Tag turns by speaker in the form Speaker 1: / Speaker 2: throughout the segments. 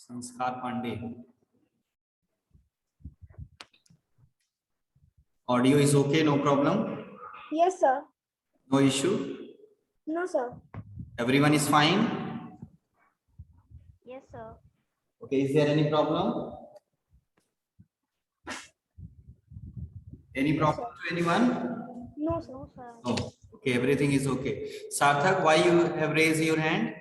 Speaker 1: Sanskar Pandey. Audio is okay, no problem?
Speaker 2: Yes, sir.
Speaker 1: No issue?
Speaker 2: No, sir.
Speaker 1: Everyone is fine?
Speaker 2: Yes, sir.
Speaker 1: Okay, is there any problem? Any problem to anyone?
Speaker 2: No, sir. No, sir.
Speaker 1: No. Okay, everything is okay. Sarthak, why you have raised your hand?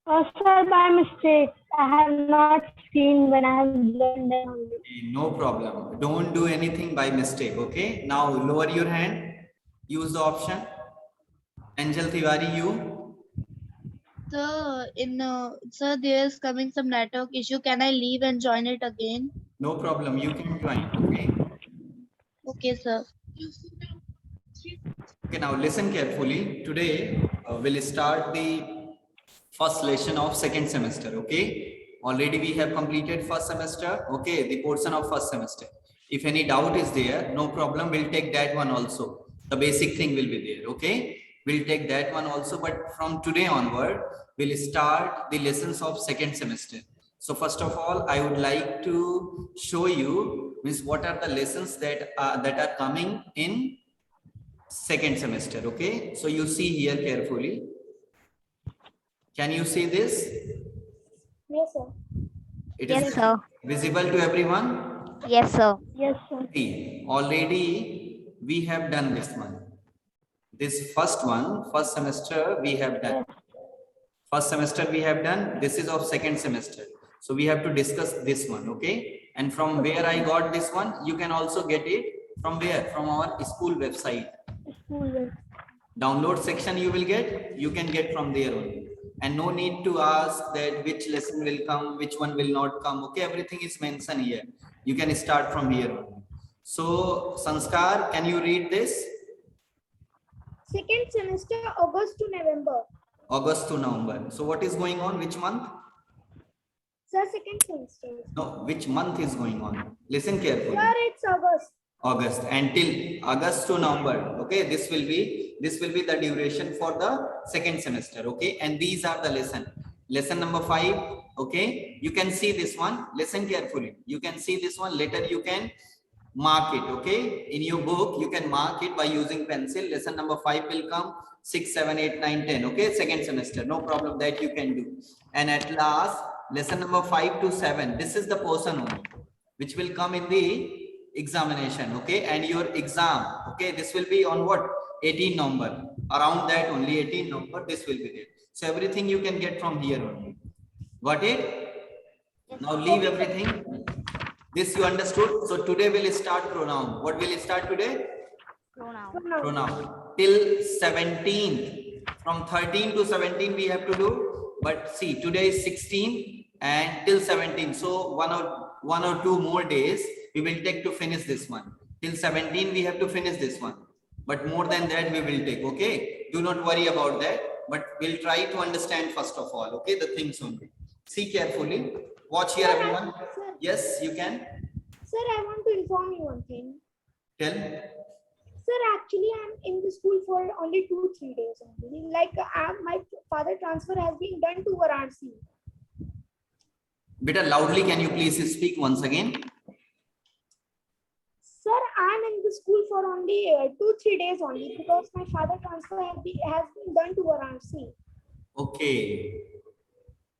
Speaker 2: Sir, by mistake. I have not seen when I have learned them only.
Speaker 1: No problem. Don't do anything by mistake, okay? Now lower your hand. Use the option. Angel Tiwari, you?
Speaker 3: Sir, there is coming some network issue. Can I leave and join it again?
Speaker 1: No problem. You can join, okay?
Speaker 3: Okay, sir.
Speaker 1: Okay, now listen carefully. Today we'll start the first lesson of second semester, okay? Already we have completed first semester, okay? The portion of first semester. If any doubt is there, no problem. We'll take that one also. The basic thing will be there, okay? We'll take that one also, but from today onward, we'll start the lessons of second semester. So first of all, I would like to show you means what are the lessons that are coming in second semester, okay? So you see here carefully. Can you see this?
Speaker 2: Yes, sir.
Speaker 1: It
Speaker 3: Yes,
Speaker 1: is
Speaker 3: sir.
Speaker 1: visible to everyone?
Speaker 3: Yes, sir.
Speaker 2: Yes, sir.
Speaker 1: See, already we have done this one. This first one, first semester we have done. First semester we have done. This is of second semester. So we have to discuss this one, okay? And from where I got this one, you can also get it from where? From our school website.
Speaker 2: School.
Speaker 1: Download section you will get, you can get from there only. And no need to ask that which lesson will come, which one will not come. Okay, everything is mentioned here. You can start from here only. So, Sanskar, can you read this?
Speaker 2: Second semester, August to November.
Speaker 1: August to November. So, what is going on? Which month?
Speaker 2: Sir, second semester.
Speaker 1: No, which month is going on? Listen carefully.
Speaker 2: Sir, it's August.
Speaker 1: August, until August to November. Okay, this will be the duration for the second semester. Okay, and these are the lesson number 5. Okay, you can see this one. Listen carefully. You can see this one. Later you can mark it. Okay, in your book you can mark it by using pencil. Lesson number 5 will come 6, 7, 8, 9, 10. Okay, second semester. No problem, that you can do. And at last, lesson number 5 to 7. This is the portion only, which will come in the examination, okay? And your exam, okay, this will be on what? 18 November, around that only, 18 November, this will be there. So everything you can get from here only. Got it? Now leave everything. This you understood. So today we'll start pronoun. What will start today? Pronoun. Till 17th. From 13 to 17 we have to do. But see, today is 16 and till 17. So one or two more days we will take to finish this one. Till 17 we have to finish this one. But more than that we will take, okay? Do not worry about that. But we'll try to understand first of all, okay? The things only. See carefully. Watch here, everyone. Yes, you can.
Speaker 2: Sir, I want to inform you one thing.
Speaker 1: Tell.
Speaker 2: Sir, actually, I'm in the school for only 2-3 days only. Like, my father transfer has been done to Varanasi.
Speaker 1: Beta, loudly, can you please speak once again?
Speaker 2: Sir, I'm in the school for only 2-3 days only because my father transfer has been done to Varanasi.
Speaker 1: Okay.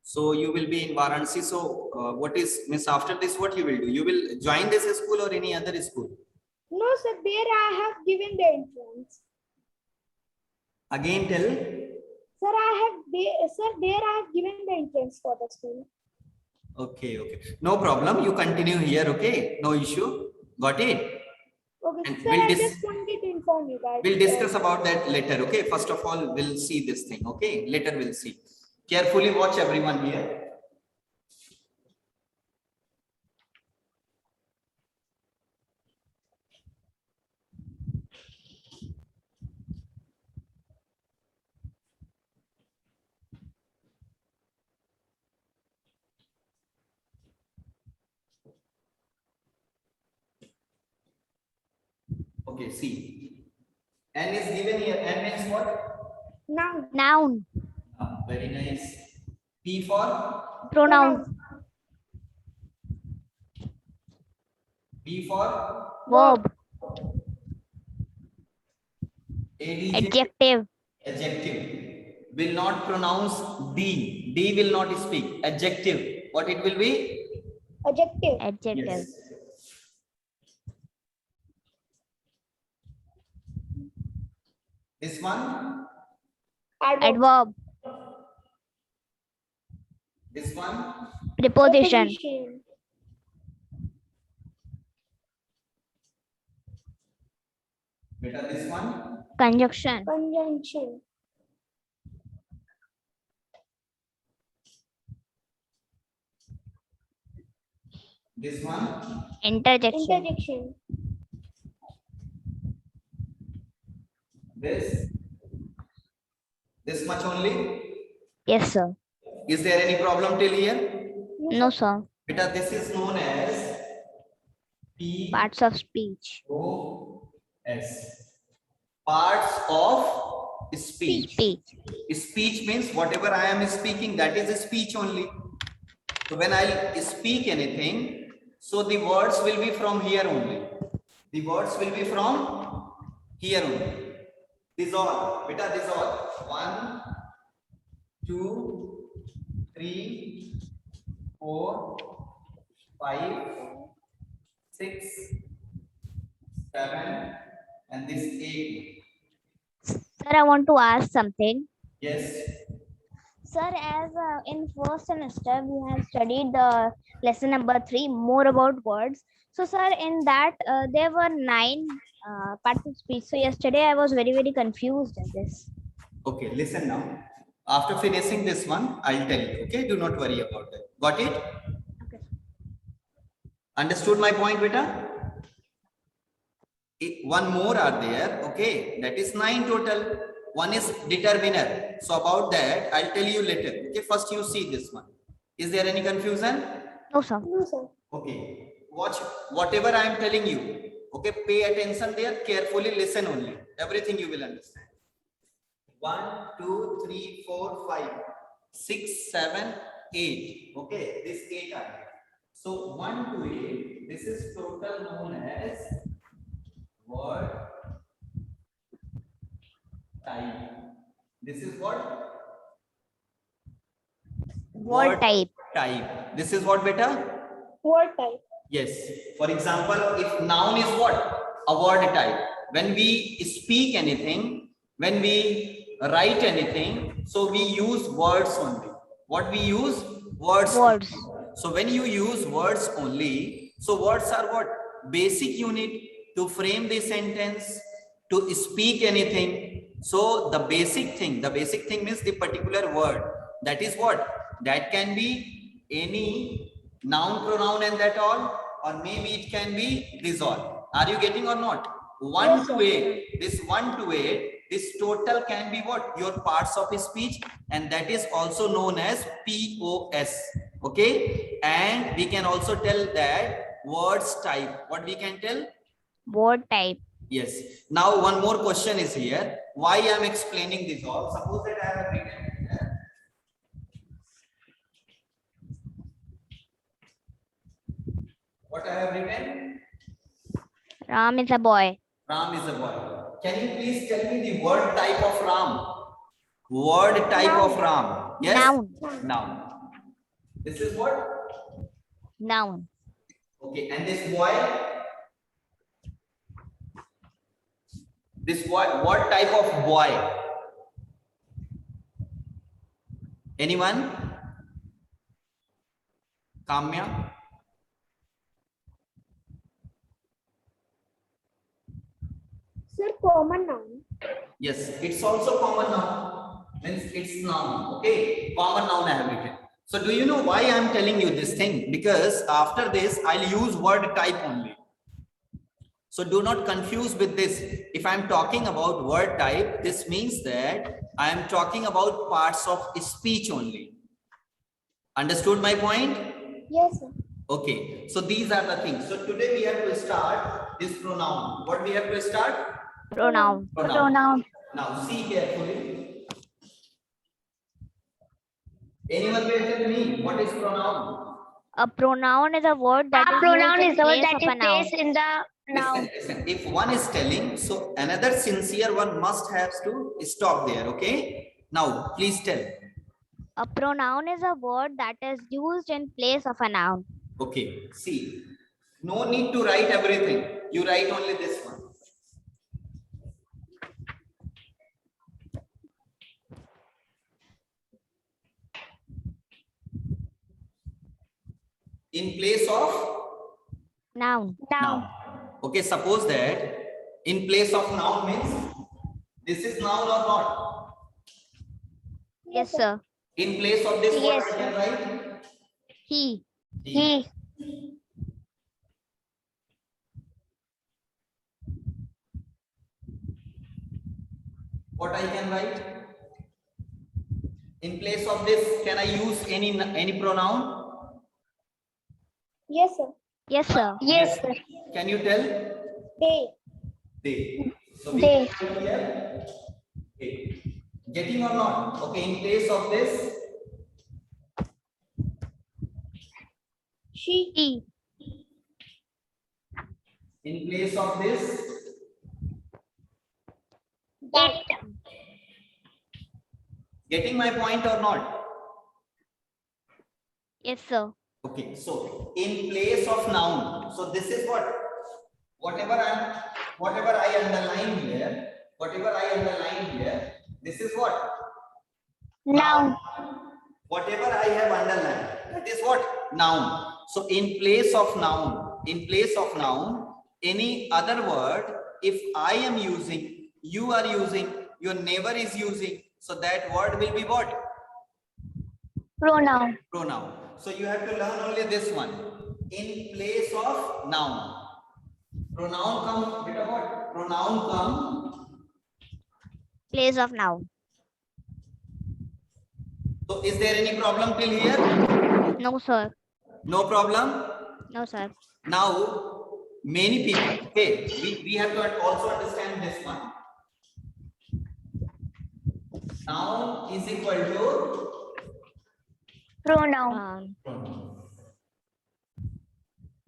Speaker 1: So you will be in Varanasi. So what is, means after this, what you will do? You will join this school or any other school?
Speaker 2: No, sir, there I have given the entrance.
Speaker 1: Again, tell.
Speaker 2: Sir, there I have given the entrance for the school.
Speaker 1: Okay, okay. No problem. You continue here, okay? No issue. Got it?
Speaker 2: Okay,
Speaker 1: And
Speaker 2: sir, I just wanted to inform you that.
Speaker 1: We'll discuss about that later, okay? First of all, we'll see this thing, okay? Later we'll see. Carefully watch everyone here. Okay, see. N is given here. N means what?
Speaker 2: Noun.
Speaker 3: Noun.
Speaker 1: Very nice. P for
Speaker 3: Pronoun.
Speaker 1: B for
Speaker 3: Verb.
Speaker 1: ADJ.
Speaker 3: Adjective.
Speaker 1: Adjective. Will not pronounce D. D will not speak. Adjective. What it will be?
Speaker 2: Adjective.
Speaker 3: Adjective.
Speaker 1: Yes. This one.
Speaker 2: Adverb.
Speaker 3: Adverb.
Speaker 1: This one.
Speaker 3: Preposition.
Speaker 2: Preposition.
Speaker 1: Beta, this one.
Speaker 3: Conjunction.
Speaker 2: Conjunction.
Speaker 1: This one.
Speaker 3: Interjection.
Speaker 2: Interjection.
Speaker 1: This. This much only.
Speaker 3: Yes, sir.
Speaker 1: Is there any problem till here?
Speaker 3: No, sir.
Speaker 1: Beta, this is known as P
Speaker 3: Parts of speech.
Speaker 1: O S. Parts of speech.
Speaker 3: Speech.
Speaker 1: Speech means whatever I am speaking, that is a speech only. So when I speak anything, so the words will be from here only. The words will be from here only. This all, beta, this all. 1, 2, 3, 4, 5, 6, 7, and this 8.
Speaker 3: Sir, I want to ask something.
Speaker 1: Yes.
Speaker 3: Sir, as in first semester, we have studied the lesson number 3, more about words. So, sir, in that there were 9 parts of speech. So, yesterday I was very confused in this.
Speaker 1: Okay, listen now. After finishing this one, I'll tell you. Okay, do not worry about it. Got it?
Speaker 3: Okay.
Speaker 1: Understood my point, beta? One more are there. Okay, that is 9 total. One is determiner. So about that, I'll tell you later. Okay, first you see this one. Is there any confusion?
Speaker 3: No, sir.
Speaker 2: No, sir.
Speaker 1: Okay, watch whatever I am telling you. Okay, pay attention there. Carefully listen only. Everything you will understand. 1, 2, 3, 4, 5, 6, 7, 8. Okay, this 8 are there. So 1 to 8. This is total known as word type. This is what?
Speaker 3: Word type.
Speaker 1: Type. This is what, beta?
Speaker 2: Word type.
Speaker 1: Yes. For example, if noun is what? A word type. When we speak anything, when we write anything, so we use words only. What we use? Words.
Speaker 3: Words.
Speaker 1: So when you use words only, so words are what? Basic unit to frame the sentence, to speak anything. So the basic thing means the particular word. That is what? That can be any noun, pronoun and that all, or maybe it can be this all. Are you getting or not? 1
Speaker 2: Yes,
Speaker 1: to
Speaker 2: sir.
Speaker 1: 8, this 1 to 8, this total can be what? Your parts of speech, and that is also known as POS. Okay, and we can also tell that words type. What we can tell?
Speaker 3: Word type.
Speaker 1: Yes. Now one more question is here. Why I am explaining this all? Suppose that I have written here. What I have written?
Speaker 3: Ram is a boy.
Speaker 1: Ram is a boy. Can you please tell me the word type of Ram? Word type of Ram. Yes.
Speaker 3: Noun.
Speaker 1: Noun. This is what?
Speaker 3: Noun.
Speaker 1: Okay. And this boy? This boy, what type of boy? Anyone? Kamya?
Speaker 2: Sir, common noun.
Speaker 1: Yes, it's also common noun. Means it's noun. Okay, common noun I have written. So do you know why I am telling you this thing? Because after this, I'll use word type only. So do not confuse with this. If I'm talking about word type, this means that I am talking about parts of speech only. Understood my point?
Speaker 2: Yes, sir.
Speaker 1: Okay. So these are the things. So today we have to start this pronoun. What we have to start?
Speaker 3: Pronoun.
Speaker 1: Pronoun.
Speaker 3: Pronoun.
Speaker 1: Now see carefully. Anyone will tell me what is pronoun?
Speaker 3: A pronoun is a word that
Speaker 4: A
Speaker 3: is
Speaker 4: pronoun
Speaker 3: used
Speaker 4: is
Speaker 3: in
Speaker 4: the word
Speaker 3: place
Speaker 4: that
Speaker 3: of
Speaker 4: is
Speaker 3: a noun.
Speaker 4: placed in the noun.
Speaker 1: Listen. If one is telling, so another sincere one must have to stop there. Okay. Now, please tell.
Speaker 3: A pronoun is a word that is used in place of a noun.
Speaker 1: Okay. See, no need to write everything. You write only this one. In place of
Speaker 3: Noun.
Speaker 1: noun. Okay, suppose that in place of noun means this is noun or not.
Speaker 3: Yes, sir.
Speaker 1: In place of this,
Speaker 4: Yes,
Speaker 1: what I can write?
Speaker 3: He.
Speaker 4: He.
Speaker 1: What I can write? In place of this, can I use any pronoun?
Speaker 2: Yes, sir.
Speaker 3: Yes, sir.
Speaker 4: Yes, sir.
Speaker 1: Can you tell?
Speaker 2: They.
Speaker 1: They. So we
Speaker 4: They.
Speaker 1: can write here. Okay. Getting or not? Okay. In place of this,
Speaker 2: She.
Speaker 3: He.
Speaker 1: in place of this,
Speaker 4: It.
Speaker 1: getting my point or not?
Speaker 3: Yes, sir.
Speaker 1: Okay, so in place of noun, so this is whatever I underline here, this is what?
Speaker 4: Noun.
Speaker 1: Whatever I have underlined, that is what? Noun. So in place of noun, any other word, if I am using, you are using, your neighbor is using, so that word will be what?
Speaker 4: Pronoun.
Speaker 1: Pronoun. So you have to learn only this one. In place of noun. Pronoun come, beta what? Pronoun come.
Speaker 3: Place of noun.
Speaker 1: So is there any problem till here?
Speaker 3: No, sir.
Speaker 1: No problem.
Speaker 3: No, sir.
Speaker 1: Now, many people, okay, we have to also understand this one. Noun is equal to
Speaker 4: Pronoun.
Speaker 1: pronoun.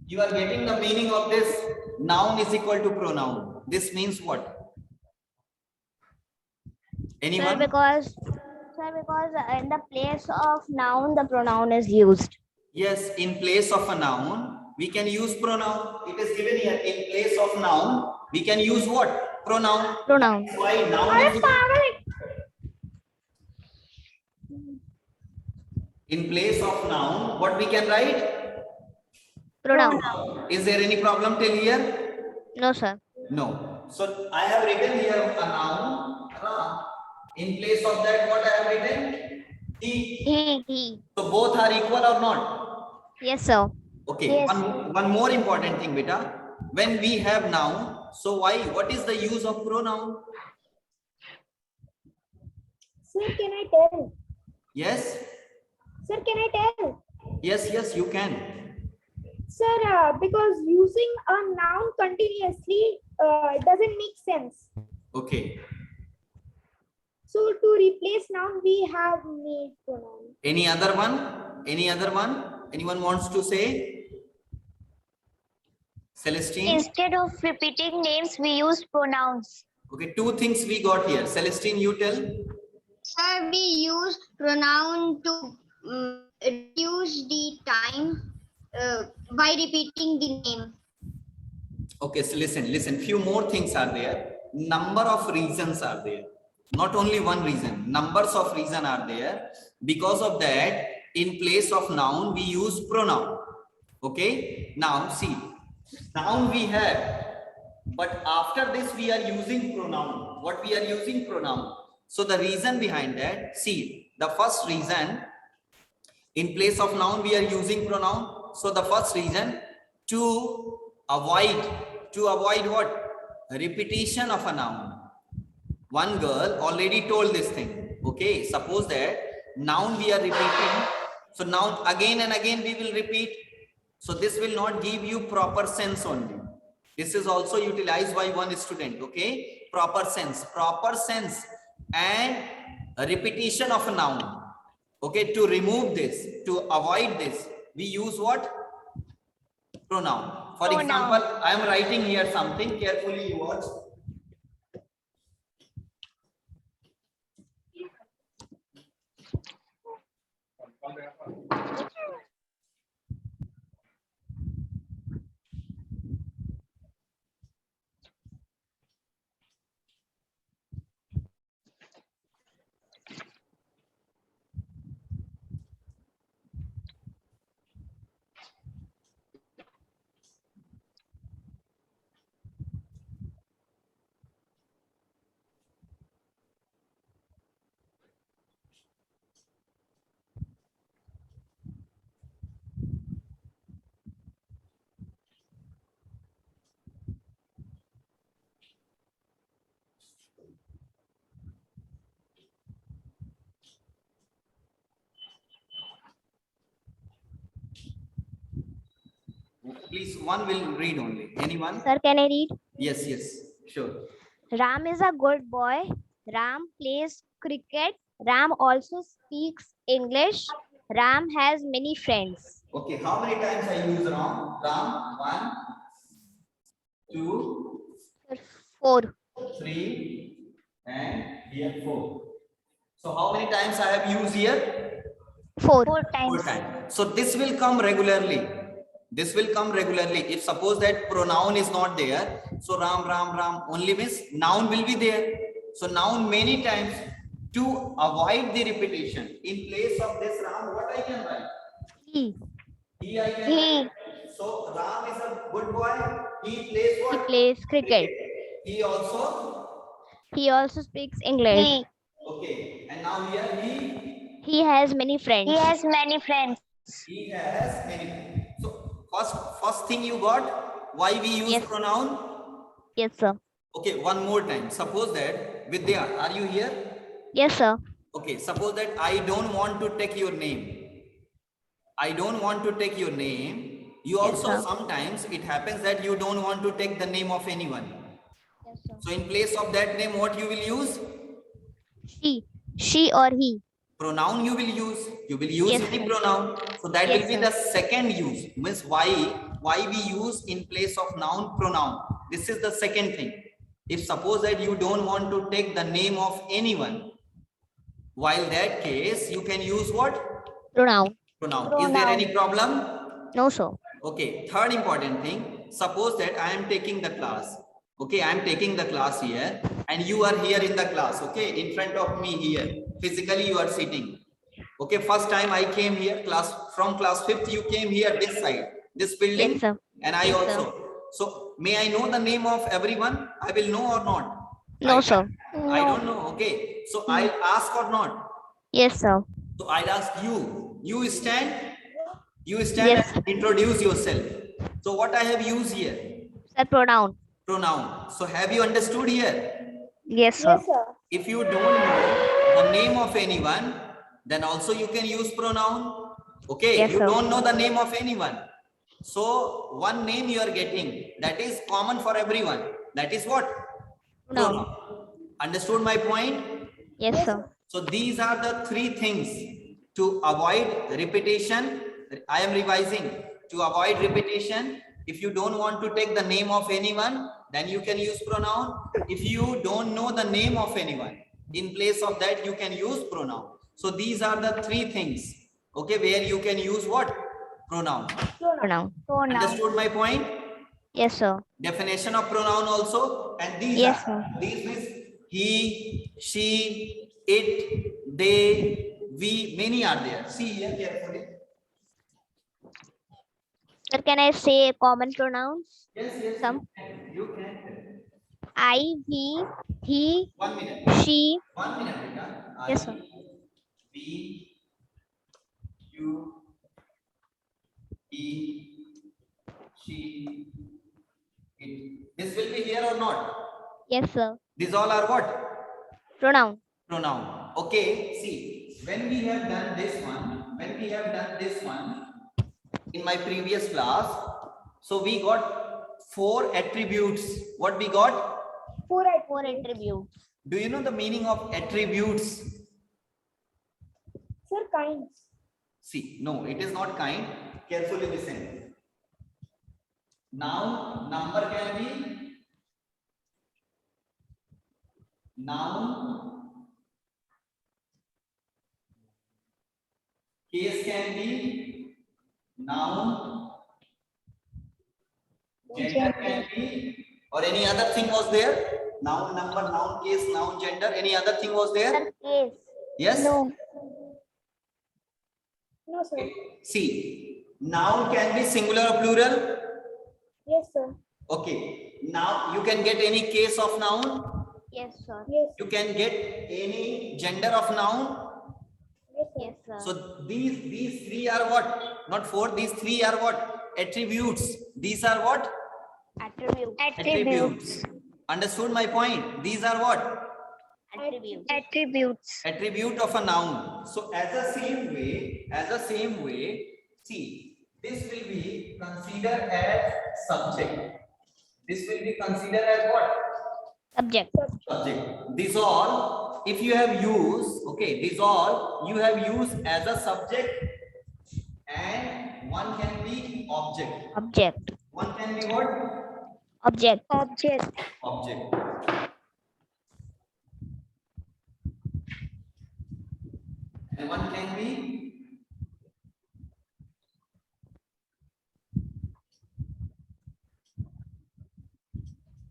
Speaker 1: You are getting the meaning of this. Noun is equal to pronoun. This means what? Anyone?
Speaker 3: Sir, because in the place of noun, the pronoun is used.
Speaker 1: Yes, in place of a noun, we can use pronoun. It is given here. In place of noun, we can use what? Pronoun.
Speaker 3: Pronoun.
Speaker 1: That's why noun is in place of noun. What we can write?
Speaker 3: Pronoun.
Speaker 1: Is there any problem till here?
Speaker 3: No, sir.
Speaker 1: No. So I have written here a noun. In place of that, what I have written? He.
Speaker 3: He.
Speaker 1: So both are equal or not?
Speaker 3: Yes, sir.
Speaker 1: Okay.
Speaker 4: Yes.
Speaker 1: One more important thing, beta. When we have noun, so why? What is the use of pronoun?
Speaker 2: Sir, can I tell?
Speaker 1: Yes.
Speaker 2: Sir, can I tell?
Speaker 1: Yes. Yes. You can.
Speaker 2: Sir, because using a noun continuously doesn't make sense.
Speaker 1: Okay.
Speaker 2: So to replace noun, we have made pronoun.
Speaker 1: Any other one? Any other one? Anyone wants to say? Celestine.
Speaker 4: Instead of repeating names, we use pronouns.
Speaker 1: Okay. Two things we got here. Celestine, you tell.
Speaker 5: Sir, we use pronoun to reduce the time by repeating the name.
Speaker 1: Okay, so listen. Few more things are there. Number of reasons are there. Not only one reason. Numbers of reason are there. Because of that, in place of noun, we use pronoun. Okay. Now see, noun we have, but after this we are using pronoun. What we are using? Pronoun. So the reason behind that, see, the first reason, in place of noun we are using pronoun. So the first reason, to avoid what? Repetition of a noun. One girl already told this thing. Okay, suppose that noun we are repeating. So noun again and again we will repeat. So this will not give you proper sense only. This is also utilized by one student. Okay, proper sense and a repetition of a noun. Okay, to remove this, to avoid this, we use what? Pronoun. For
Speaker 4: Pronoun.
Speaker 1: example, I am writing here something, carefully you watch. Please, one will read only. Anyone?
Speaker 3: Sir, can I read?
Speaker 1: Yes, yes, sure.
Speaker 3: Ram is a good boy. Ram plays cricket. Ram also speaks English. Ram has many friends.
Speaker 1: Okay, how many times I use Ram? Ram, 1, 2,
Speaker 3: Sir, 4.
Speaker 1: 3, and here 4. So how many times I have used here?
Speaker 3: 4.
Speaker 4: 4
Speaker 1: 4
Speaker 4: times.
Speaker 1: times. So this will come regularly. This will come regularly. If suppose that pronoun is not there, so Ram, Ram, Ram only means noun will be there. So noun many times. To avoid the repetition, in place of this Ram, what I can write?
Speaker 3: He
Speaker 1: He I can
Speaker 4: He.
Speaker 1: write. So Ram is a good boy. He plays what?
Speaker 3: plays cricket.
Speaker 1: He also.
Speaker 3: He also speaks English.
Speaker 4: He.
Speaker 1: Okay. And now here
Speaker 3: He has many friends.
Speaker 4: He has many friends.
Speaker 1: he has many. So first thing you got. Why we use
Speaker 3: Yes.
Speaker 1: pronoun?
Speaker 3: Yes, sir.
Speaker 1: Okay. One more time. Suppose that Vidya, are you here?
Speaker 3: Yes, sir.
Speaker 1: Okay. Suppose that I don't want to take your name. I don't want to take your name. You
Speaker 3: Yes,
Speaker 1: also
Speaker 3: sir.
Speaker 1: sometimes it happens that you don't want to take the name of anyone.
Speaker 3: Yes, sir.
Speaker 1: So in place of that name, what you will use?
Speaker 3: She or he.
Speaker 1: Pronoun you will use. You will use
Speaker 3: Yes,
Speaker 1: any
Speaker 3: sir.
Speaker 1: pronoun. So that
Speaker 3: Yes,
Speaker 1: will be
Speaker 3: sir.
Speaker 1: the second use. Means why we use in place of noun pronoun. This is the second thing. If suppose that you don't want to take the name of anyone, while that case you can use what?
Speaker 3: Pronoun.
Speaker 1: Pronoun. Is there any problem?
Speaker 3: No, sir.
Speaker 1: Okay, third important thing, suppose that I am taking the class. Okay, I am taking the class here and you are here in the class. Okay, in front of me here, physically you are sitting. Okay, first time I came here, from class 5th, you came here this side, this building.
Speaker 3: Yes, sir.
Speaker 1: And I
Speaker 3: Yes, sir.
Speaker 1: also. So, may I know the name of everyone? I will know or not?
Speaker 3: No, sir.
Speaker 1: I don't know. Okay, so I'll ask or not?
Speaker 3: Yes, sir.
Speaker 1: So I'll ask you. You stand. You stand
Speaker 3: Yes.
Speaker 1: and introduce yourself. So what I have used here?
Speaker 3: Sir, pronoun.
Speaker 1: Pronoun. So have you understood here?
Speaker 3: Yes, sir.
Speaker 2: Yes, sir.
Speaker 1: If you don't know the name of anyone, then also you can use pronoun. Okay,
Speaker 3: Yes,
Speaker 1: you
Speaker 3: sir.
Speaker 1: don't know the name of anyone. So one name you are getting, that is common for everyone. That is what?
Speaker 3: Pronoun.
Speaker 1: Understood my point?
Speaker 3: Yes, sir.
Speaker 1: So these are the three things to avoid repetition. I am revising. To avoid repetition, if you don't want to take the name of anyone, then you can use pronoun. If you don't know the name of anyone, in place of that, you can use pronoun. So these are the three things, okay, where you can use what? Pronoun.
Speaker 3: Pronoun.
Speaker 1: Understood my point?
Speaker 3: Yes, sir.
Speaker 1: Definition of pronoun also, and these
Speaker 3: Yes,
Speaker 1: are,
Speaker 3: sir.
Speaker 1: these means he, she, it, they, we, many are there. See here carefully.
Speaker 3: Sir, can I say common pronouns?
Speaker 1: Yes, yes.
Speaker 3: Some.
Speaker 1: You can.
Speaker 3: I, he,
Speaker 1: 1 minute.
Speaker 3: she.
Speaker 1: 1 minute, Rita.
Speaker 3: Yes, sir.
Speaker 1: We, you, he, she, it. This will be here or not?
Speaker 3: Yes, sir.
Speaker 1: These all are what?
Speaker 3: Pronoun.
Speaker 1: Pronoun. Okay, see, when we have done this one, in my previous class, so we got 4 attributes. What we got?
Speaker 2: 4
Speaker 3: attributes.
Speaker 1: Do you know the meaning of attributes?
Speaker 2: Sir, Sir, kinds.
Speaker 1: See, no, it is not kind. Carefully listen. Noun, number can be noun, case can be noun, gender can be, or any other thing was there? Noun, number, noun, case, noun, gender, any other thing was there?
Speaker 3: Sir, case.
Speaker 1: Yes?
Speaker 3: No.
Speaker 2: No, sir.
Speaker 1: See, noun can be singular or plural.
Speaker 2: Yes, sir.
Speaker 1: Okay. Now you can get any case of noun.
Speaker 3: Yes, sir.
Speaker 2: Yes.
Speaker 1: You can get any gender of noun.
Speaker 2: Yes, sir.
Speaker 3: Yes, sir.
Speaker 1: So these three are what? Not four. These three are what? Attributes. These are what?
Speaker 3: Attribute.
Speaker 4: Attributes.
Speaker 1: Understood my point? These are what?
Speaker 3: Attribute.
Speaker 4: Attributes.
Speaker 1: Attribute of a noun. So as a same way, see, this will be considered as subject. This will be considered as what?
Speaker 3: Subject.
Speaker 1: Subject. These all, if you have used, okay, these all you have used as a subject, and one can be object.
Speaker 3: Object.
Speaker 1: One can be what?
Speaker 3: Object.
Speaker 4: Object.
Speaker 1: Object. And one can be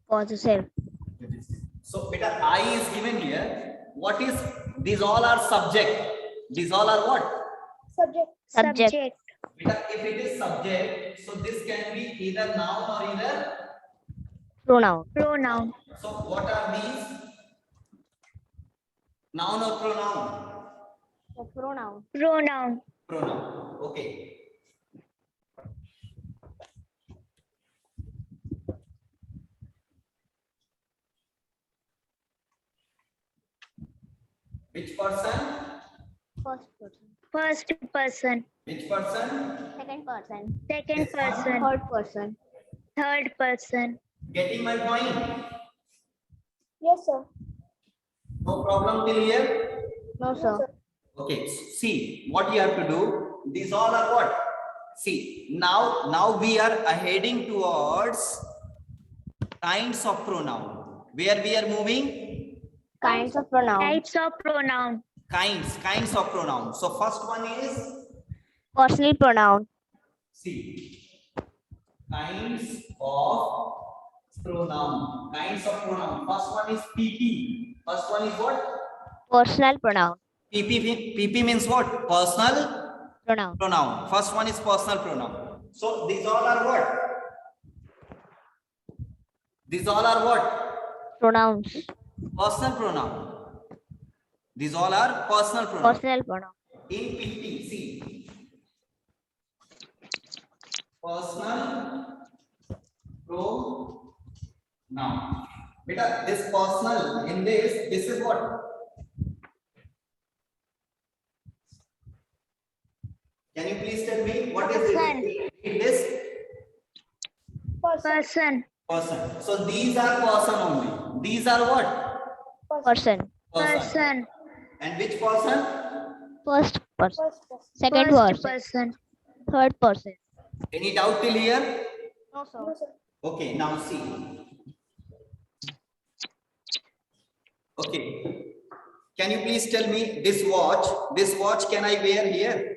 Speaker 3: Possessive.
Speaker 1: so beta I is given here. What is these all are subject? These all are what?
Speaker 2: Subject.
Speaker 3: Subject.
Speaker 1: Beta, if it is subject, so this can be either noun or either.
Speaker 3: Pronoun.
Speaker 4: Pronoun.
Speaker 1: So what are these? Noun or pronoun?
Speaker 3: Pronoun.
Speaker 4: Pronoun.
Speaker 1: Pronoun. Okay. Which person?
Speaker 3: First person.
Speaker 4: First person.
Speaker 1: Which person?
Speaker 3: Second person.
Speaker 4: Second person.
Speaker 3: Third person.
Speaker 4: Third person.
Speaker 1: Getting my point?
Speaker 2: Yes, sir.
Speaker 1: No problem till here?
Speaker 3: No,
Speaker 2: No,
Speaker 3: sir.
Speaker 2: sir.
Speaker 1: Okay, see what you have to do. These all are what? See, now we are heading towards kinds of pronoun. Where we are moving?
Speaker 3: Kinds of pronoun.
Speaker 4: Types of pronoun.
Speaker 1: Kinds of pronoun. So first one is,
Speaker 3: Personal pronoun.
Speaker 1: see, kinds of pronoun. Kinds of pronoun. First one is PP. First one is what?
Speaker 3: Personal pronoun.
Speaker 1: PP means what? Personal
Speaker 3: Pronoun.
Speaker 1: pronoun. First one is personal pronoun. So these all are what? These all are what?
Speaker 3: Pronouns.
Speaker 1: Personal pronoun. These all are personal pronoun.
Speaker 3: Personal pronoun.
Speaker 1: In PP, see. Personal pronoun. Beta, this personal in this is what? Can you please tell me what is
Speaker 4: Person.
Speaker 1: this? In this
Speaker 2: Person.
Speaker 4: Person.
Speaker 1: person. So these are person only. These are what?
Speaker 3: Person.
Speaker 4: Person.
Speaker 1: And which person?
Speaker 3: First person.
Speaker 2: First person.
Speaker 3: Second
Speaker 4: First
Speaker 3: person.
Speaker 4: person.
Speaker 3: Third person.
Speaker 1: Any doubt till here?
Speaker 3: No, sir.
Speaker 2: No, sir.
Speaker 1: Okay, now see. Okay. Can you please tell me this watch can I wear here?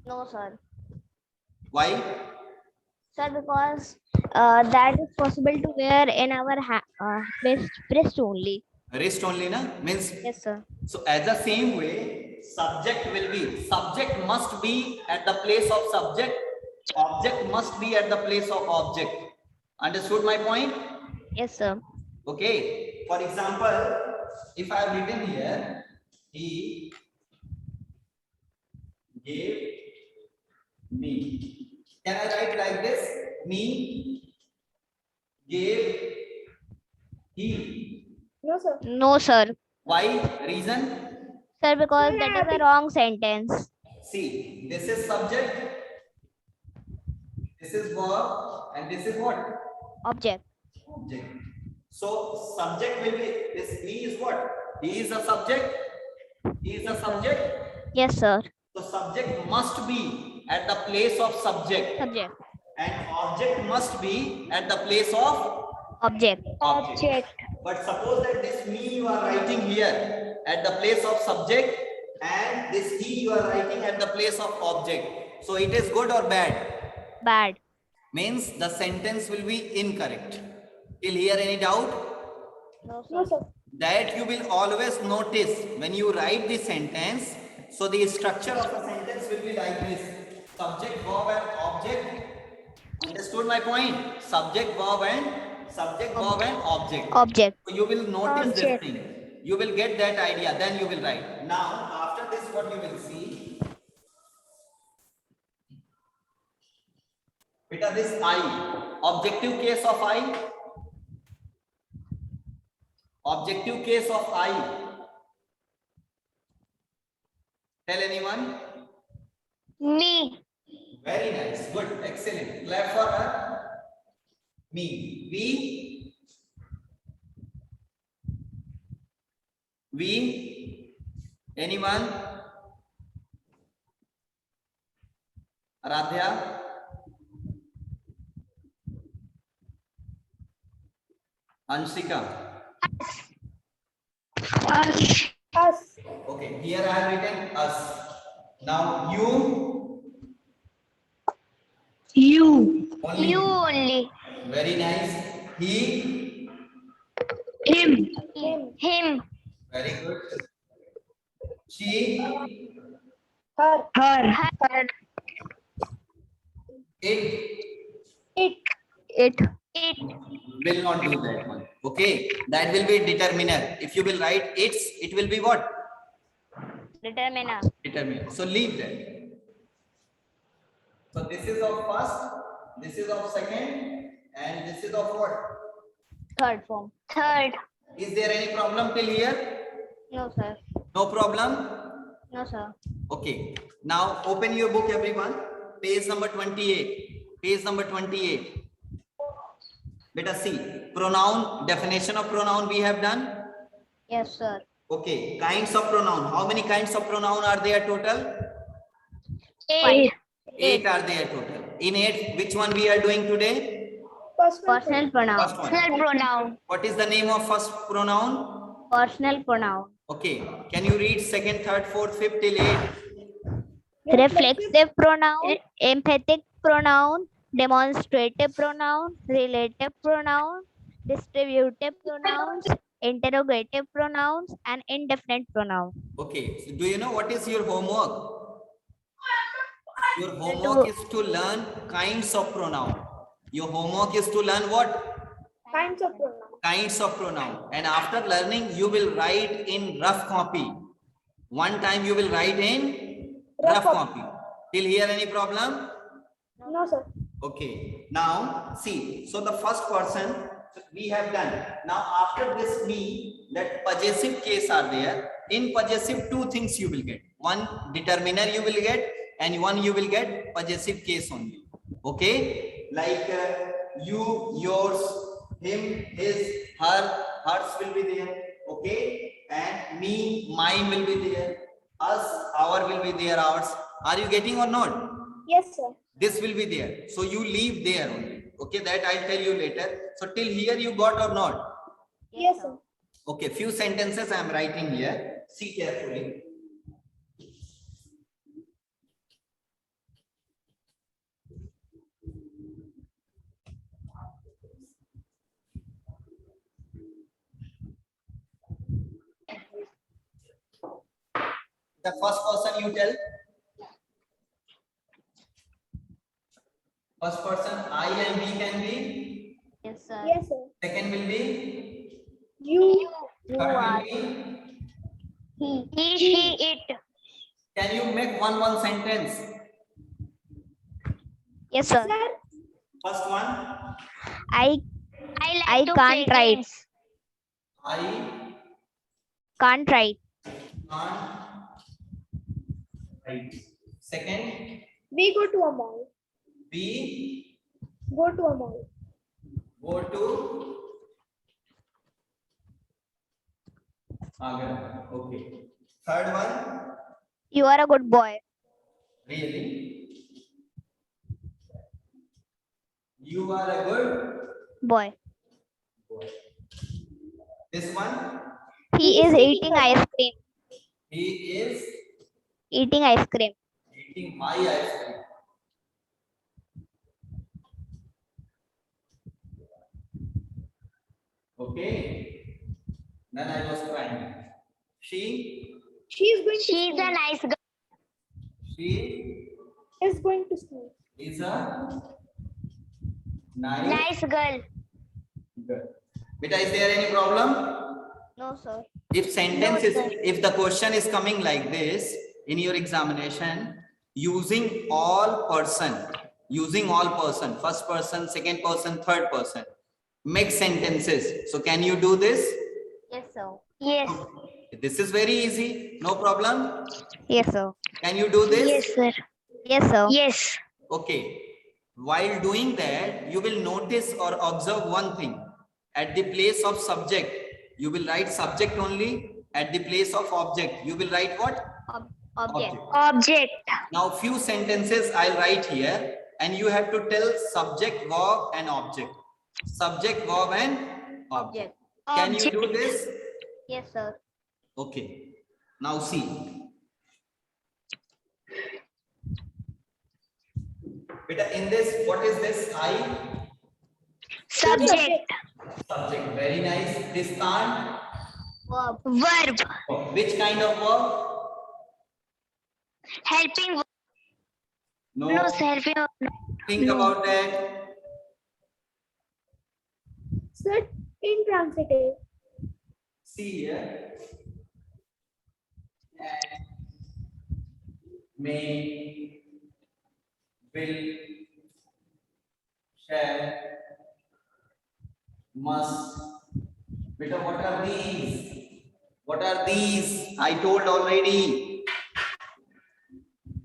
Speaker 3: No, sir.
Speaker 1: Why?
Speaker 3: Sir, because that is possible to wear in our wrist only.
Speaker 1: Wrist only, na? Means,
Speaker 3: Yes, sir.
Speaker 1: so as the same way, subject must be at the place of subject. Object must be at the place of object. Understood my point?
Speaker 3: Yes, sir.
Speaker 1: Okay. For example, if I have written here, he gave me. Can I write like this? Me gave he.
Speaker 2: No, sir.
Speaker 3: No, sir.
Speaker 1: Why? Reason?
Speaker 3: Sir, because that is a wrong sentence.
Speaker 1: See, this is subject, this is verb, and this is what?
Speaker 3: Object.
Speaker 1: Object. So subject will be this. He is what? He is a subject. He is a subject.
Speaker 3: Yes, sir.
Speaker 1: So So subject must be at the place of subject
Speaker 3: Subject.
Speaker 1: and object must be at the place of
Speaker 3: Object.
Speaker 1: object. But suppose that this me you are writing here at the place of subject and this he you are writing at the place of object. So it is good or bad?
Speaker 3: Bad.
Speaker 1: Means the sentence will be incorrect. Till here any doubt?
Speaker 3: No,
Speaker 2: No, sir.
Speaker 1: That you will always notice when you write the sentence. So the structure of the sentence will be like this: subject, verb and object. Understood my point? Subject, verb and object.
Speaker 3: Object.
Speaker 1: So you will notice this
Speaker 4: Object.
Speaker 1: thing. You will get that idea. Then you will write. Now after this, what you will see? Beta, this I. Objective case of I. Objective case of I. Tell anyone?
Speaker 4: Me.
Speaker 1: Very nice. Good. Excellent. Clap for her. Me. We. Anyone? Aradhya? Anshika?
Speaker 2: Us.
Speaker 1: Okay. Here I have written us. Now you.
Speaker 4: You.
Speaker 1: Only.
Speaker 4: You only.
Speaker 1: Very nice. He.
Speaker 4: Him.
Speaker 2: Him.
Speaker 4: Him.
Speaker 1: Very good. She.
Speaker 2: Her.
Speaker 4: Her. Her.
Speaker 1: It.
Speaker 2: It.
Speaker 3: It.
Speaker 4: It.
Speaker 1: Will not do that one. Okay. That will be determiner. If you will write its, it will be what?
Speaker 3: Determiner.
Speaker 1: Determiner. So leave that. So this is of first, this is of second, and this is of what?
Speaker 3: Third form.
Speaker 4: Third.
Speaker 1: Is there any problem till here?
Speaker 3: No, sir.
Speaker 1: No problem?
Speaker 3: No, sir.
Speaker 1: Okay. Now open your book, everyone. Page number 28. Page number 28. Beta see. Pronoun, definition of pronoun we have done.
Speaker 3: Yes, sir.
Speaker 1: Okay. Kinds of pronoun. How many kinds of pronoun are there total?
Speaker 4: 8.
Speaker 1: 8 are there total. In 8, which one we are doing today?
Speaker 3: Personal pronoun.
Speaker 1: First one.
Speaker 4: Personal pronoun.
Speaker 1: What is the name of first pronoun?
Speaker 3: Personal pronoun.
Speaker 1: Okay. Can you read second, third, fourth, fifth till 8?
Speaker 3: Reflexive pronoun. Emphatic pronoun. Demonstrative pronoun. Relative pronoun. Distributive pronouns. Interrogative pronouns and indefinite pronoun.
Speaker 1: Okay. So do you know what is your homework? Your homework is to learn kinds of pronoun. Your homework is to learn what?
Speaker 2: Kinds of pronoun.
Speaker 1: Kinds of pronoun. And after learning, you will write in rough copy. One time you will write in rough copy. Till here any problem?
Speaker 2: No, sir.
Speaker 1: Okay. Now see. So the first person we have done. Now after this me, that possessive case are there. In possessive, two things you will get. One determiner you will get, and one you will get possessive case only. Okay, like you, yours, him, his, her, hers will be there. Okay, and me, mine will be there. Us, our will be there. Ours. Are you getting or not?
Speaker 2: Yes, sir.
Speaker 1: This will be there. So you leave there only. Okay, that I'll tell you later. So till here you got or not?
Speaker 2: Yes, sir.
Speaker 1: Okay, few sentences I am writing here. See carefully. The first person you tell. First person I and we can be.
Speaker 3: Yes, sir.
Speaker 2: Yes, sir.
Speaker 1: Second will be.
Speaker 2: You.
Speaker 3: You
Speaker 1: Third
Speaker 3: are.
Speaker 1: will be.
Speaker 3: He.
Speaker 4: He, she, it.
Speaker 1: Can you make one sentence?
Speaker 3: Yes, sir.
Speaker 2: Sir.
Speaker 1: First one.
Speaker 3: I
Speaker 4: I
Speaker 3: I can't write.
Speaker 1: I
Speaker 3: Can't write.
Speaker 1: can't write. Second.
Speaker 2: We go to a mall.
Speaker 1: We
Speaker 2: Go to a mall.
Speaker 1: go to. Agra. Okay. Third one.
Speaker 3: You are a good boy.
Speaker 1: Really? You are a good
Speaker 3: boy.
Speaker 1: boy. This one,
Speaker 3: He is eating ice cream.
Speaker 1: he is
Speaker 3: Eating ice cream.
Speaker 1: eating my ice cream. Okay. Then I was crying. She
Speaker 2: She is going to
Speaker 4: She's
Speaker 2: school.
Speaker 4: a nice girl.
Speaker 1: she
Speaker 2: Is going to school.
Speaker 1: is a nice
Speaker 4: Nice girl.
Speaker 1: girl. Beta, is there any problem?
Speaker 3: No, sir.
Speaker 1: If sentence is,
Speaker 4: sir.
Speaker 1: if the question is coming like this in your examination, using all person, first person, second person, third person, make sentences. So can you do this?
Speaker 3: Yes, sir.
Speaker 4: Yes.
Speaker 1: This is very easy, no problem.
Speaker 3: Yes, sir.
Speaker 1: Can you do this?
Speaker 4: Yes, sir.
Speaker 3: Yes, sir.
Speaker 4: Yes.
Speaker 1: Okay. While doing that, you will notice or observe one thing. At the place of subject, you will write subject only. At the place of object, you will write what?
Speaker 3: Object.
Speaker 4: Object.
Speaker 1: Now, few sentences I'll write here, and you have to tell subject, verb, and object. Subject, verb, and object. Can you do this?
Speaker 3: Yes, sir.
Speaker 1: Okay. Now see. Beta, in this, what is this?
Speaker 4: Subject.
Speaker 1: Subject. Very nice. This can't.
Speaker 4: Verb.
Speaker 1: Which kind of verb?
Speaker 4: Helping.
Speaker 1: No.
Speaker 4: No, helping.
Speaker 1: Think
Speaker 4: no.
Speaker 1: about that.
Speaker 2: Sir, intransitive.
Speaker 1: See here. Can, may, will, shall, must. Beta, what are these? What are these? I told already.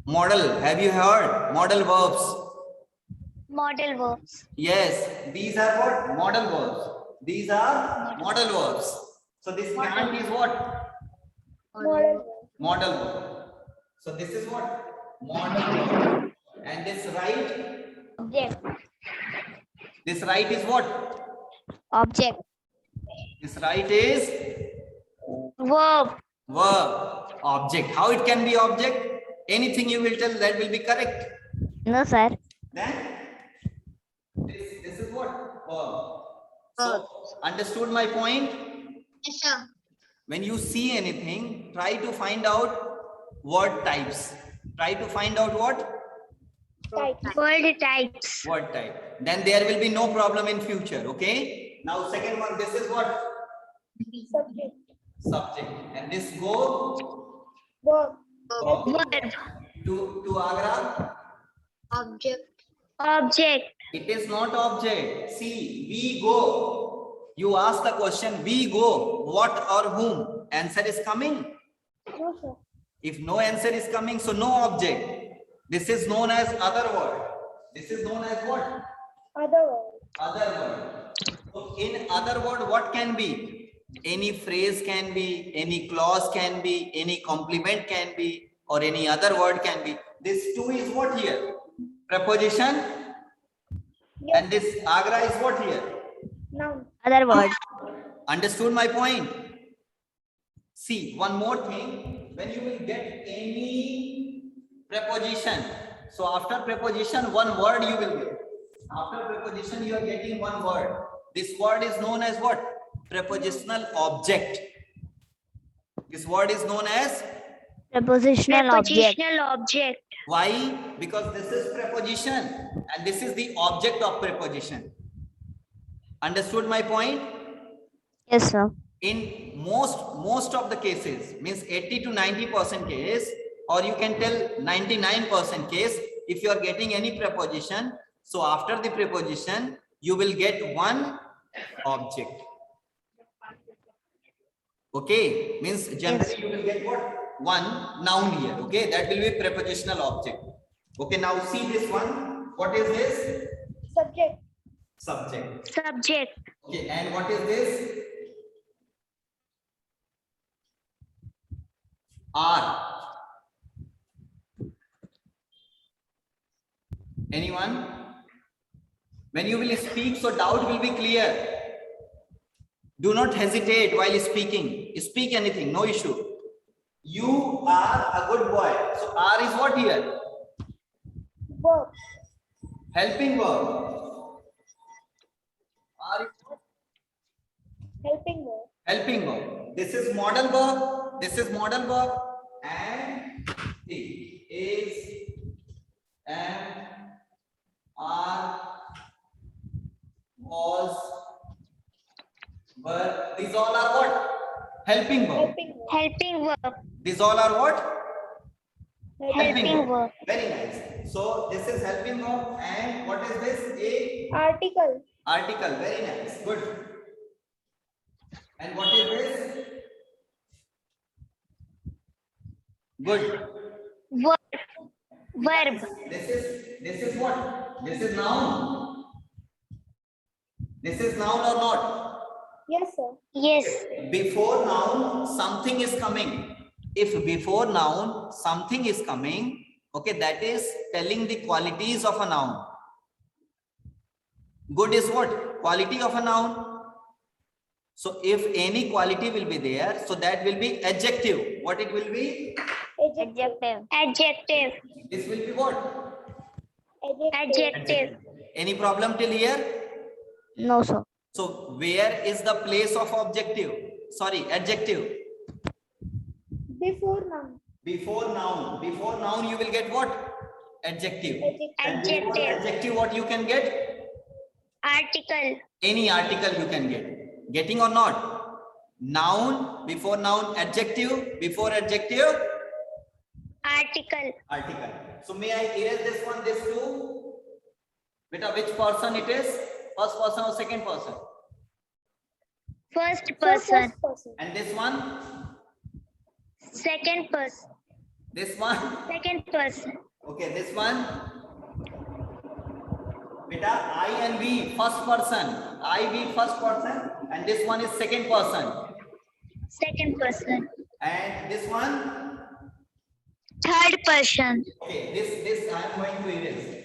Speaker 1: Model. Have you heard? Model verbs.
Speaker 4: Model verbs.
Speaker 1: Yes, these are what? Model verbs. These are model verbs. So this can't is what?
Speaker 2: Model.
Speaker 1: Model verb. So this is what? Model verb. And this right?
Speaker 3: Object.
Speaker 1: This right is what?
Speaker 3: Object.
Speaker 1: This right is
Speaker 4: Verb.
Speaker 1: verb. Object. How it can be object? Anything you will tell that will be correct.
Speaker 3: No, sir.
Speaker 1: Then this is what? Verb. So understood my point?
Speaker 5: Yes, sir.
Speaker 1: When you see anything, try to find out word types. Try to find out what?
Speaker 2: Type.
Speaker 4: Word types.
Speaker 1: Word type. Then there will be no problem in future. Okay. Now second one, this is what?
Speaker 2: Subject.
Speaker 1: Subject. And this go
Speaker 2: Verb.
Speaker 4: Verb.
Speaker 1: to Agra.
Speaker 5: Object.
Speaker 4: Object.
Speaker 1: It is not object. See, we go. You ask the question, we go. What or whom? Answer is coming.
Speaker 2: No, sir.
Speaker 1: If no answer is coming, so no object. This is known as other word. This is known as what?
Speaker 2: Other word.
Speaker 1: Other word. So in other word, what can be? Any phrase can be, any clause can be, any complement can be, or any other word can be. This two is what here? Preposition.
Speaker 2: Yes.
Speaker 1: And this Agra is what here?
Speaker 2: Noun.
Speaker 3: Other word.
Speaker 1: Understood my point? See, one more thing. When you will get any preposition, so after preposition, one word you will get. After preposition, you are getting one word. This word is known as what? Prepositional object. This word is known as
Speaker 3: Prepositional object.
Speaker 4: Prepositional object.
Speaker 1: why? Because this is preposition and this is the object of preposition. Understood my point?
Speaker 3: Yes, sir.
Speaker 1: In most of the cases, means 80 to 90% case, or you can tell 99% case, if you are getting any preposition, so after the preposition you will get one object. Okay, means generally you will get what? One noun here. Okay, that will be prepositional object. Okay, now see this one. What is this?
Speaker 2: Subject.
Speaker 1: Subject.
Speaker 4: Subject.
Speaker 1: Okay, and what is this? R. Anyone? When you will speak, so doubt will be clear. Do not hesitate while speaking. Speak anything, no issue. You are a good boy. So R is what here?
Speaker 2: Verb.
Speaker 1: Helping verb. R is what?
Speaker 2: Helping verb.
Speaker 1: Helping verb. This is modal verb. This is modal verb. And C is am, are, was, were. These all are what? Helping verb.
Speaker 2: Helping verb.
Speaker 4: Helping verb.
Speaker 1: These all are what?
Speaker 4: Helping verb.
Speaker 1: Very nice. So this is helping verb. And what is this? A
Speaker 2: Article.
Speaker 1: article. Very nice. Good. And what is this? Good.
Speaker 4: Verb. Verb.
Speaker 1: This is what? This is noun. This is noun or not?
Speaker 2: Yes, sir.
Speaker 4: Yes.
Speaker 1: Before noun something is coming. If before noun something is coming, okay, that is telling the qualities of a noun. Good is what? Quality of a noun. So if any quality will be there, so that will be adjective. What it will be?
Speaker 2: Adjective.
Speaker 4: Adjective.
Speaker 1: This will be what?
Speaker 4: Adjective.
Speaker 1: Any problem till here?
Speaker 3: No, sir.
Speaker 1: So where is the place of objective? Sorry, adjective.
Speaker 2: Before noun.
Speaker 1: Before noun. Before noun you will get what? Adjective. And before
Speaker 4: Adjective.
Speaker 1: adjective what you can get?
Speaker 4: Article.
Speaker 1: Any article you can get. Getting or not? Noun, before noun, adjective, before adjective,
Speaker 4: Article.
Speaker 1: article. So may I erase this one, this two? Beta, which person it is? First person or second person?
Speaker 4: First
Speaker 2: Sir,
Speaker 4: person.
Speaker 2: first person.
Speaker 1: And this one?
Speaker 4: Second person.
Speaker 1: This one?
Speaker 4: Second person.
Speaker 1: Okay, this one? Beta, I and we, first person. I, we, first person. And this one is second person.
Speaker 4: Second person.
Speaker 1: And this one?
Speaker 4: Third person.
Speaker 1: Okay, this I am going to erase.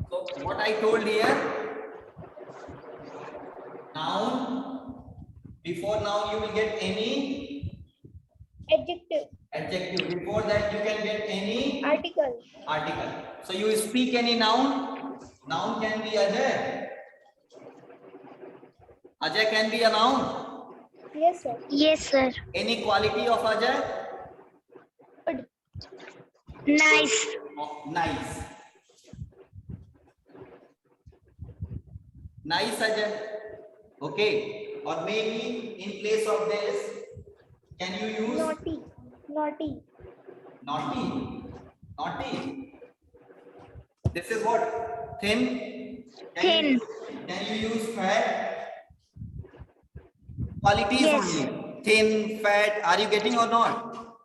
Speaker 1: So what I told here, noun, before noun you will get any
Speaker 2: Adjective.
Speaker 1: adjective. Before that you can get any
Speaker 2: Article.
Speaker 1: article. So you speak any noun. Noun can be Ajay. Ajay can be a noun.
Speaker 2: Yes, sir.
Speaker 4: Yes, sir.
Speaker 1: Any quality of Ajay?
Speaker 4: Nice.
Speaker 1: Oh, nice. Nice Ajay. Okay. Or maybe in place of this, can you use
Speaker 2: Naughty. Naughty.
Speaker 1: naughty? Naughty. This is what? Thin.
Speaker 4: Thin.
Speaker 1: Can you use fat? Qualities
Speaker 4: Yes.
Speaker 1: only. Thin, fat. Are you getting or not?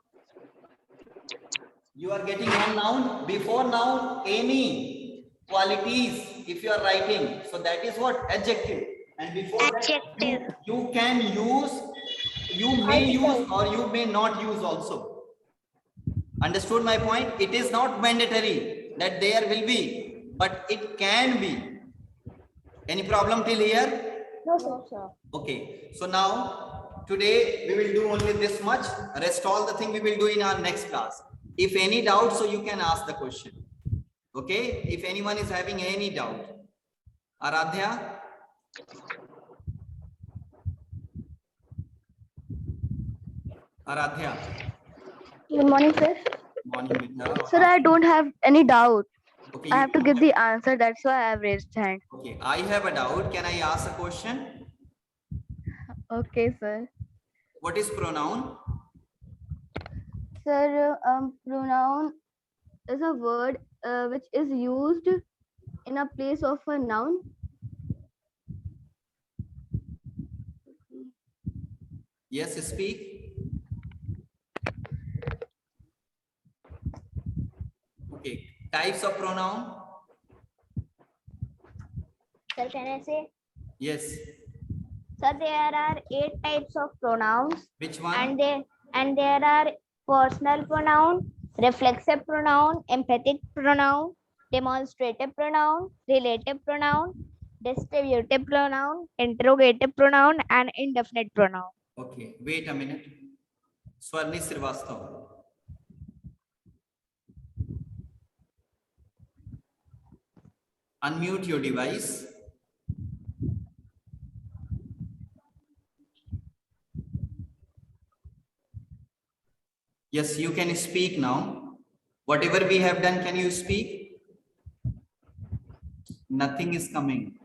Speaker 1: You are getting one noun. Before noun, any qualities. If you are writing, so that is what? Adjective. And before
Speaker 4: Adjective.
Speaker 1: that, you can use. You may use or you may not use also. Understood my point? It is not mandatory that there will be, but it can be. Any problem till here?
Speaker 2: No, sir.
Speaker 1: Okay. So now, today we will do only this much. Rest all the thing we will do in our next class. If any doubt, so you can ask the question. Okay. If anyone is having any doubt. Aradhya? Aradhya.
Speaker 6: Good morning, sir.
Speaker 1: Morning, Vidya.
Speaker 6: Sir, I don't have any doubt.
Speaker 1: Okay,
Speaker 6: I have to give the answer. That's why I have raised hand.
Speaker 1: okay, I have a doubt. Can I ask a question?
Speaker 6: Okay, sir.
Speaker 1: What is pronoun?
Speaker 6: Sir, pronoun is a word which is used in a place of a noun.
Speaker 1: Yes, speak. Okay, types of pronoun.
Speaker 3: Sir, can I say?
Speaker 1: Yes.
Speaker 3: Sir, there are 8 types of pronouns,
Speaker 1: Which one?
Speaker 3: and there are personal pronoun, reflexive pronoun, emphatic pronoun, demonstrative pronoun, relative pronoun, distributive pronoun, interrogative pronoun, and indefinite pronoun.
Speaker 1: Okay, wait a minute. Swarni Srivastava. Unmute your device. Yes, you can speak now. Whatever we have done, can you speak? Nothing is coming.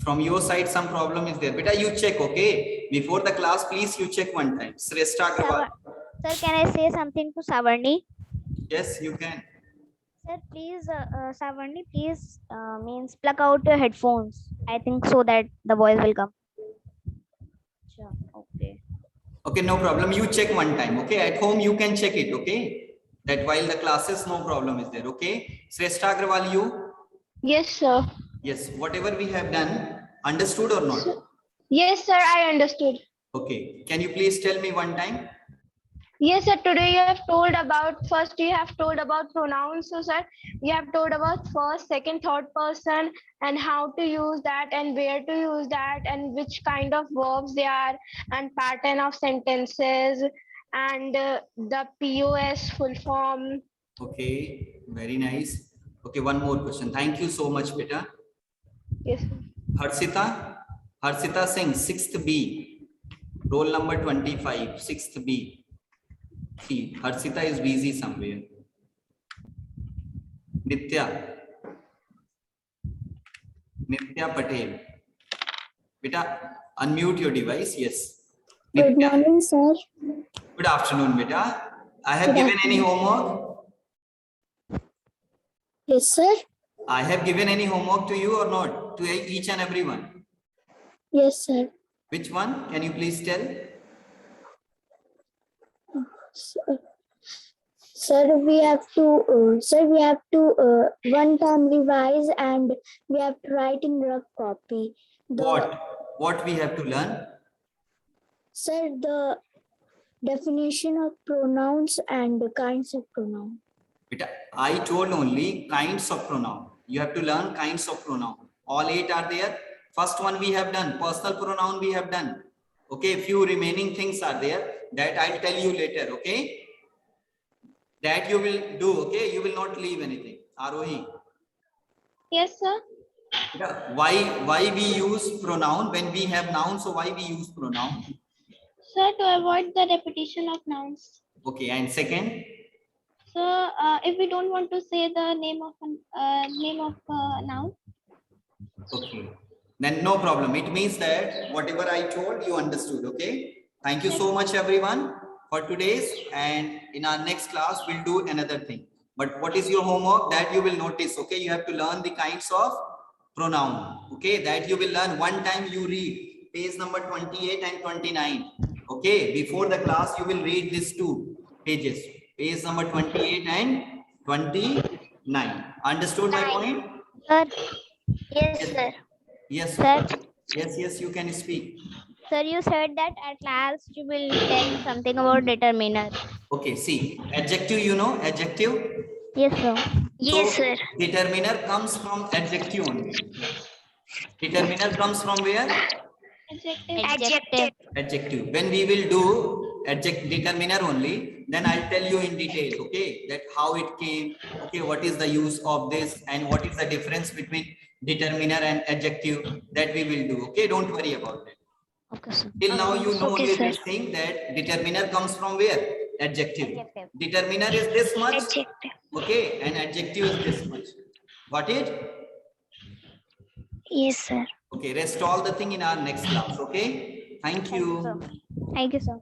Speaker 1: From your side, some problem is there. Beta, you check, okay? Before the class, please you check one time. Shrestha Agarwal.
Speaker 3: Sir, can I say something to Savarni?
Speaker 1: Yes, you can.
Speaker 3: Sir, please, Savarni, please means plug out your headphones. I think so that the voice will come. Sure. Okay.
Speaker 1: Okay, no problem. You check one time, okay? At home, you can check it, okay? That while the classes, no problem is there, okay? Shrestha Agarwal, you?
Speaker 6: Yes, sir.
Speaker 1: Yes, whatever we have done, understood or not?
Speaker 6: Yes, sir, I understood.
Speaker 1: Okay, can you please tell me one time?
Speaker 6: Yes, sir. Today you have told about first. You have told about pronouns, so sir. You have told about first, second, third person, and how to use that, and where to use that, and which kind of verbs they are, and pattern of sentences, and the POS full form.
Speaker 1: Okay, very nice. Okay, one more question. Thank you so much, beta.
Speaker 6: Yes, sir.
Speaker 1: Harshita Singh, 6th B, roll number 25, 6th B. See, Harshita is busy somewhere. Nitya Patel. Beta, unmute your device. Yes.
Speaker 2: Good
Speaker 1: Nitya,
Speaker 2: morning, sir.
Speaker 1: good afternoon, beta. I have
Speaker 2: Good
Speaker 1: given any homework?
Speaker 2: Yes, sir.
Speaker 1: I have given any homework to you or not? To each and everyone.
Speaker 2: Yes, sir.
Speaker 1: Which one? Can you please tell?
Speaker 2: Sir, we have to one time revise, and we have to write in rough copy.
Speaker 1: What we have to learn?
Speaker 2: Sir, the definition of pronouns and the kinds of pronoun.
Speaker 1: Beta, I told only kinds of pronoun. You have to learn kinds of pronoun. All 8 are there. First one we have done. Personal pronoun we have done. Okay, few remaining things are there that I'll tell you later. Okay, that you will do. Okay, you will not leave anything. Arohi.
Speaker 6: Yes, sir.
Speaker 1: Beta, why we use pronoun when we have noun? So why we use pronoun?
Speaker 7: Sir, to avoid the repetition of nouns.
Speaker 1: Okay, and second.
Speaker 7: So, if we don't want to say the name of a noun.
Speaker 1: Okay, then no problem. It means that whatever I told you understood. Okay, thank you so much everyone for today's, and in our next class we'll do another thing. But what is your homework? That you will notice. Okay, you have to learn the kinds of pronoun. Okay, that you will learn one time. You read page number 28 and 29. Okay, before the class you will read these 2 pages, page number 28 and 29. Understood my point?
Speaker 3: Sir,
Speaker 4: Yes, sir.
Speaker 1: Yes,
Speaker 3: Sir.
Speaker 1: yes, you can speak.
Speaker 3: sir, you said that at last you will tell something about determiner.
Speaker 1: Okay, see, adjective, you know, adjective.
Speaker 3: Yes, sir.
Speaker 4: Yes,
Speaker 1: So,
Speaker 4: sir.
Speaker 1: determiner comes from adjective only. Determiner comes from where?
Speaker 4: Adjective.
Speaker 1: Adjective. When we will do determiner only, then I'll tell you in detail, okay, that how it came, okay, what is the use of this, and what is the difference between determiner and adjective, that we will do. Okay, don't worry about it.
Speaker 3: Okay, sir.
Speaker 1: Till now you know
Speaker 4: Okay,
Speaker 1: only
Speaker 4: sir.
Speaker 1: this thing, that determiner comes from where? Adjective.
Speaker 3: Adjective.
Speaker 1: Determiner is this much,
Speaker 4: Adjective.
Speaker 1: okay, and adjective is this much. Got it?
Speaker 4: Yes, sir.
Speaker 1: Okay, rest all the thing in our next class. Okay, thank
Speaker 3: Thank you,
Speaker 1: you.
Speaker 3: sir. Thank you, sir.